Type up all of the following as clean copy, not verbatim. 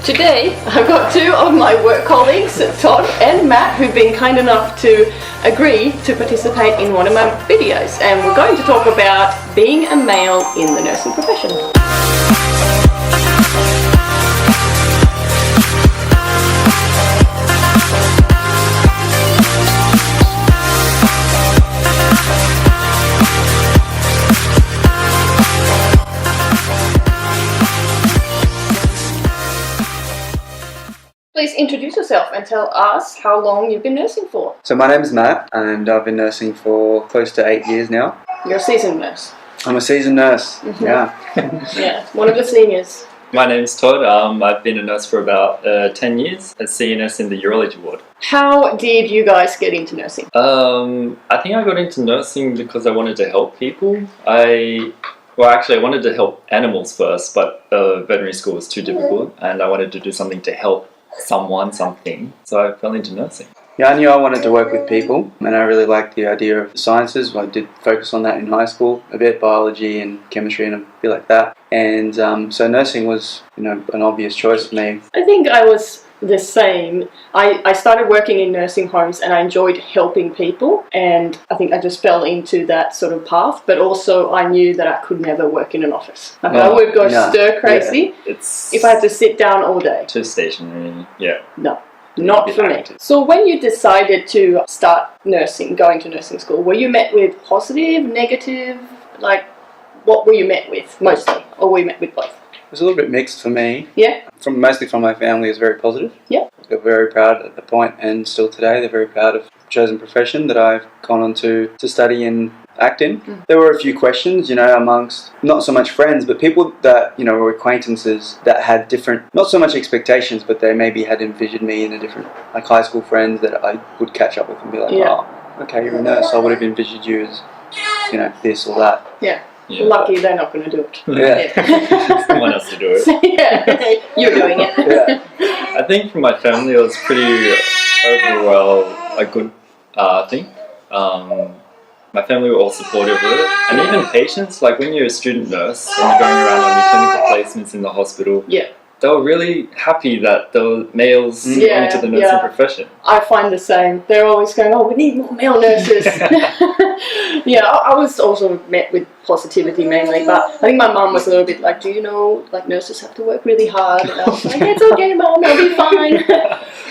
Today, I've got two of my work colleagues, Todd and Matt, who've been kind enough to agree to participate in one of my videos. And we're going to talk about being a male in the nursing profession. Please introduce yourself and tell us how long you've been nursing for. So my name is Matt and I've been nursing for close to 8 years now. You're a seasoned nurse. I'm a seasoned nurse, yeah. Yeah, one of the seniors. My name's Todd. I've been a nurse for about 10 years at CNS in the urology ward. How did you guys get into nursing? I think I got into nursing because I wanted to help people. I wanted to help animals first, but veterinary school was too difficult and I wanted to do something to help something, so I fell into nursing. Yeah, I knew I wanted to work with people and I really liked the idea of the sciences. I did focus on that in high school a bit, biology and chemistry and a bit like that. And so nursing was, an obvious choice for me. I think I was the same. I started working in nursing homes and I enjoyed helping people, and I think I just fell into that sort of path, but also I knew that I could never work in an office. I would go stir crazy if I had to sit down all day. Too stationary, yeah. No. Not for me. So when you decided to start nursing, going to nursing school, were you met with positive, negative? Like, what were you met with mostly? Or were you met with both? It was a little bit mixed for me. Yeah? Mostly from my family, it was very positive. Yeah. They're very proud at the point, and still today, they're very proud of the chosen profession that I've gone on to study and act in. There were a few questions, amongst not so much friends, but people that, were acquaintances that had different, not so much expectations, but they maybe had envisioned me in a different, like high school friends that I would catch up with and be like, oh, okay, you're a nurse, I would have envisioned you as, this or that. Yeah. Lucky they're not going to do it. Yeah. Someone has to do it. Yeah, you're doing it. Yeah. I think for my family it was pretty overall a good thing. My family were all supportive of it, and even patients, like when you're a student nurse and you're going around on your clinical placements in the hospital, they were really happy that there were males going into the nursing profession. I find the same. They're always going, oh, we need more male nurses. Yeah, I was also met with positivity mainly, but I think my mum was a little bit like, do you know, like nurses have to work really hard? And I was like, it's okay, Mum, I'll be fine.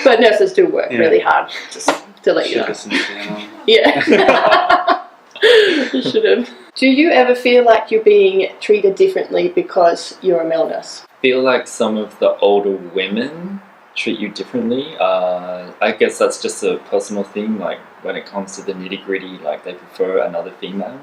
But nurses do work really hard, just to let you know. Yeah. You should have. Do you ever feel like you're being treated differently because you're a male nurse? I feel like some of the older women treat you differently. I guess that's just a personal thing, like when it comes to the nitty gritty, like they prefer another female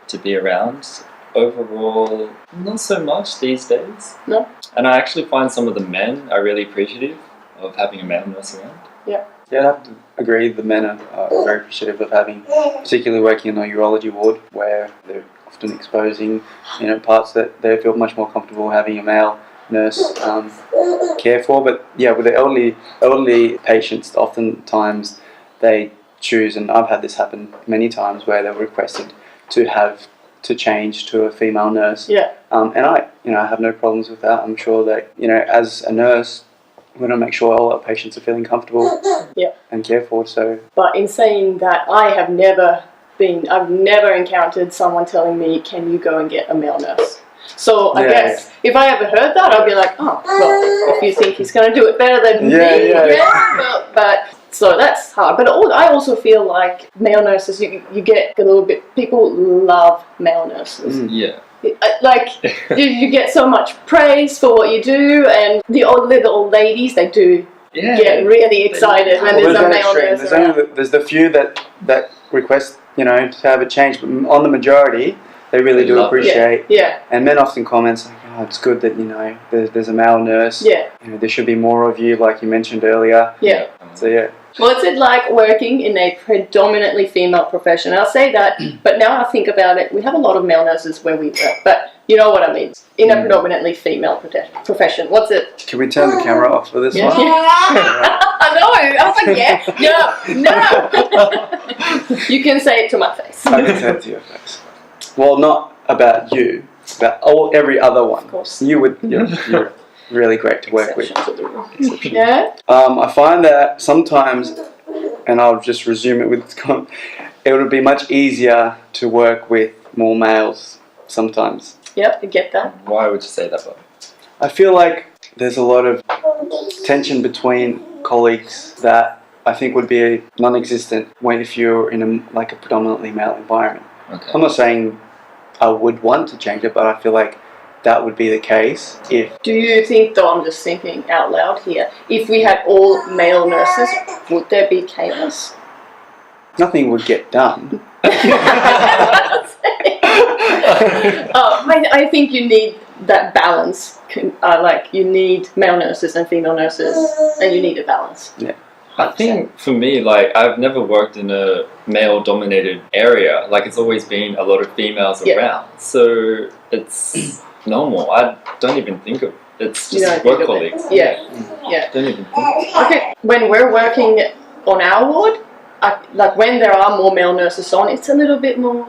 to be around. Overall, not so much these days. No. And I actually find some of the men are really appreciative of having a male nurse around. Yeah. Yeah, I have to agree. The men are very appreciative of having, particularly working in a urology ward, where they're often exposing, parts that they feel much more comfortable having a male nurse care for. But yeah, with the elderly patients, oftentimes they choose, and I've had this happen many times, where they're requested to change to a female nurse. Yeah. And I have no problems with that. I'm sure that as a nurse, we want to make sure all our patients are feeling comfortable and cared for. So, but in saying that, I've never encountered someone telling me, can you go and get a male nurse? So I guess if I ever heard that, I'd be like, oh, well, if you think he's going to do it better than me, but so that's hard. But I also feel like male nurses, you get a little bit, people love male nurses. Yeah. Like, you get so much praise for what you do, and the old ladies, they do get really excited when there's a male nurse around. There's the few that request, to have it changed, but on the majority, they really do appreciate. Yeah. And men often comment like, oh, it's good that, there's a male nurse. Yeah. There should be more of you, like you mentioned earlier. Yeah. So, yeah. What's it like working in a predominantly female profession? I'll say that, but now I think about it, we have a lot of male nurses where we work, but you know what I mean. In a predominantly female profession. What's it? Can we turn the camera off for this one? I know. I was like, no. You can say it to my face. I can say it to your face. Well, not about you, about every other one. Of course. You would, you're really great to work with. Exception to the rule. Yeah. I find that sometimes, and I'll just resume it with it would be much easier to work with more males sometimes. Yep, I get that. Why would you say that, Bob? I feel like there's a lot of tension between colleagues that I think would be non-existent if you're in a predominantly male environment. Okay. I'm not saying I would want to change it, but I feel like that would be the case if... Do you think, though, I'm just thinking out loud here, if we had all male nurses, would there be chaos? Nothing would get done. I think you need that balance. You need male nurses and female nurses, and you need a balance. Yeah. I think for me, I've never worked in a male-dominated area. It's always been a lot of females around, so it's normal. I don't even think of it's just work colleagues. Yeah. Don't even think. Okay, when we're working on our ward, when there are more male nurses on, it's a little bit more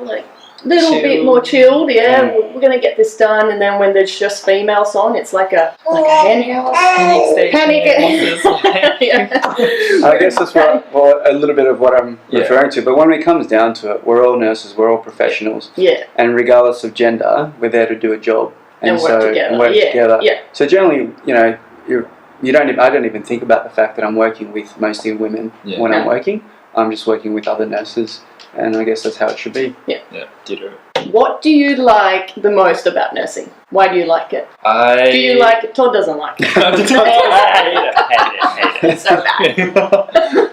bit more chilled. Yeah, we're gonna get this done. And then when there's just females on, it's like a hen house. Panic. I guess that's a little bit of what I'm referring to. But when it comes down to it, we're all nurses, we're all professionals. Yeah. And regardless of gender, we're there to do a job and work together. Yeah. So generally, I don't even think about the fact that I'm working with mostly women when I'm working. I'm just working with other nurses, and I guess that's how it should be. Yeah. Yeah, ditto. What do you like the most about nursing? Why do you like it? Do you like it? Todd doesn't like it. I hate it. It's so bad.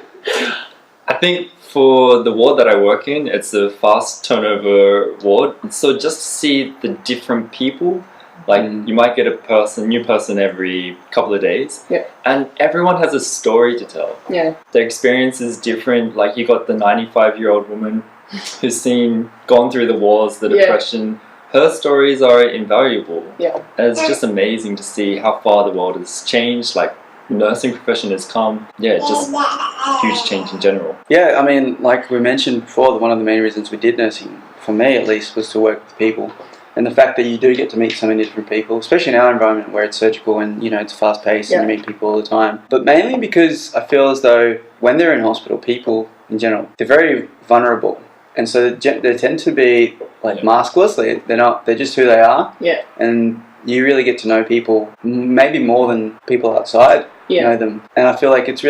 I think for the ward that I work in, it's a fast turnover ward. So just to see the different people, you might get a new person every couple of days. Yeah. And everyone has a story to tell. Yeah. Their experience is different. You got the 95-year-old woman who's gone through the wars, the depression. Her stories are invaluable. Yeah. And it's just amazing to see how far the world has changed. Nursing profession has come. Yeah, just huge change in general. Yeah, I mean, like we mentioned before, one of the main reasons we did nursing, for me at least, was to work with people. And the fact that you do get to meet so many different people, especially in our environment where it's surgical and, it's fast-paced and you meet people all the time. But mainly because I feel as though when they're in hospital, people in general, they're very vulnerable. And so they tend to be maskless. They're just who they are. Yeah. And you really get to know people, maybe more than people outside know them. And I feel like it's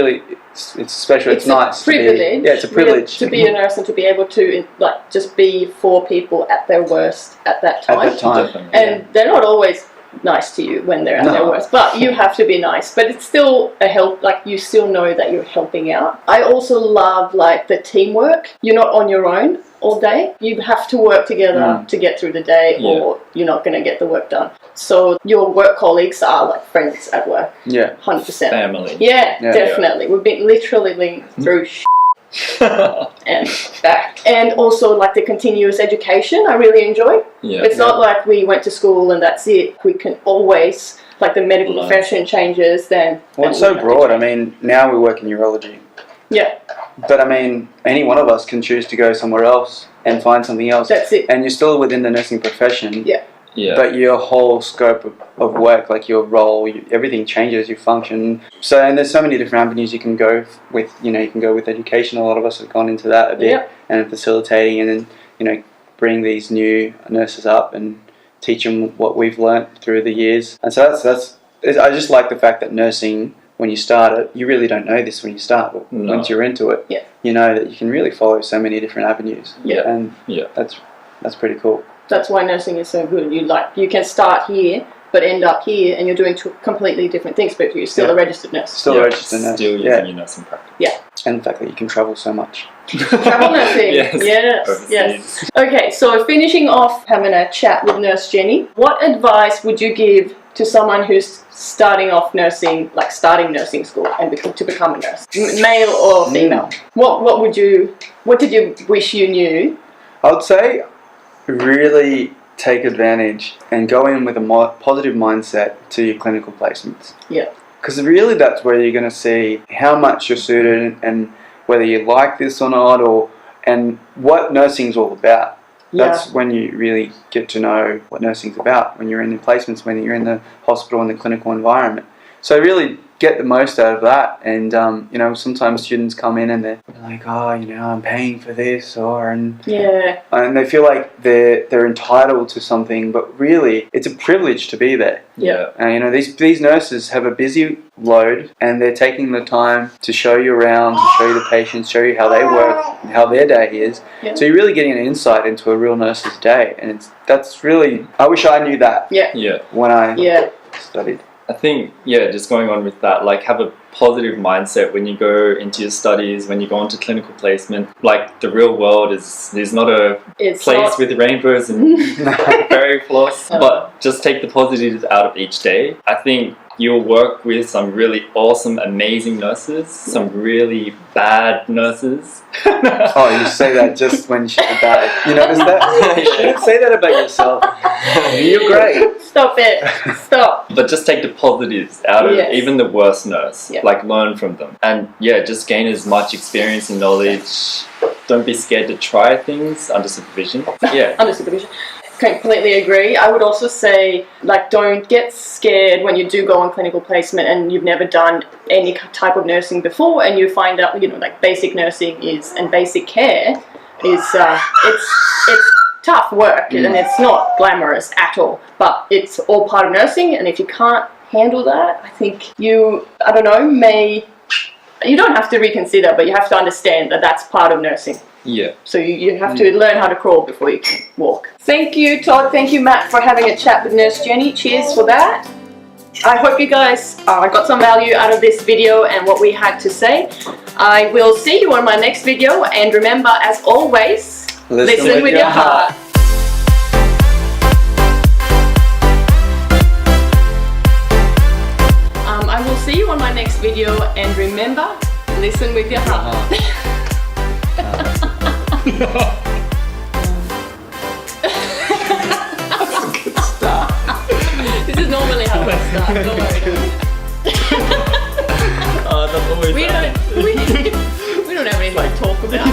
special. It's nice. Privilege. It's a privilege to be a nurse and to be able to just be for people at their worst at that time. At that time. And they're not always nice to you when they're at their worst, but you have to be nice. But it's still a help. You still know that you're helping out. I also love the teamwork. You're not on your own all day. You have to work together to get through the day, or you're not going to get the work done. So your work colleagues are friends at work. Yeah. 100%. Family. Yeah, definitely. We've been literally through and back. And also the continuous education I really enjoy. Yeah. It's not like we went to school and that's it. We can always, the medical profession changes then. Well, it's so broad. I mean, now we work in urology. Yeah. But I mean, any one of us can choose to go somewhere else and find something else. That's it. And you're still within the nursing profession. Yeah. Yeah. But your whole scope of work, your role, everything changes, your function. So, and there's so many different avenues you can go with. You can go with education. A lot of us have gone into that a bit, and facilitating, and then bring these new nurses up and teach them what we've learnt through the years. And so that's. I just like the fact that nursing, when you start it, you really don't know this when you start, but once you're into it, you know that you can really follow so many different avenues. Yeah. And that's pretty cool. That's why nursing is so good. You can start here, but end up here, and you're doing two completely different things, but you're still a registered nurse. Still a registered nurse. Still using your nursing practice. Yeah. And the fact that you can travel so much. Travel nursing. Yes. Okay, so finishing off having a chat with Nurse Jenny, what advice would you give to someone who's starting off nursing, starting nursing school and to become a nurse, male or female? What did you wish you knew? I would say really take advantage and go in with a positive mindset to your clinical placements. Yeah. Because really that's where you're going to see how much you're suited and whether you like this or not, and what nursing's all about. That's when you really get to know what nursing's about, when you're in the placements, when you're in the hospital and the clinical environment. So really get the most out of that. And you know, sometimes students come in and they're like, oh, you know, I'm paying for this, and they feel like they're entitled to something, but really it's a privilege to be there. And you know, these nurses have a busy load, and they're taking the time to show you around, to show you the patients, show you how they work, and how their day is. So you're really getting an insight into a real nurse's day, and that's really, I wish I knew that when I studied. I think, just going on with that, like have a positive mindset when you go into your studies, when you go into clinical placement. Like the real world is not a place with rainbows and fairy floss, but just take the positives out of each day. I think you'll work with some really awesome, amazing nurses, some really bad nurses. Oh, you say that just when she's bad. You notice that? You shouldn't say that about yourself. You're great. Stop it. Stop. But just take the positives out of even the worst nurse. Like learn from them. And just gain as much experience and knowledge. Don't be scared to try things under supervision. Under supervision. Completely agree. I would also say, like, don't get scared when you do go on clinical placement and you've never done any type of nursing before, and you find out, you know, like basic nursing and basic care is it's tough work and it's not glamorous at all, but it's all part of nursing. And if you can't handle that, I think you don't have to reconsider, but you have to understand that that's part of nursing. So you have to learn how to crawl before you can walk. Thank you, Todd. Thank you, Matt, for having a chat with Nurse Jenny. Cheers for that. I hope you guys got some value out of this video and what we had to say. I will see you on my next video, and remember, as always, listen with your heart. I will see you on my next video, and remember, listen with your heart. That's a good start. This is normally how I start. Don't worry. That's always we don't have anything to talk about.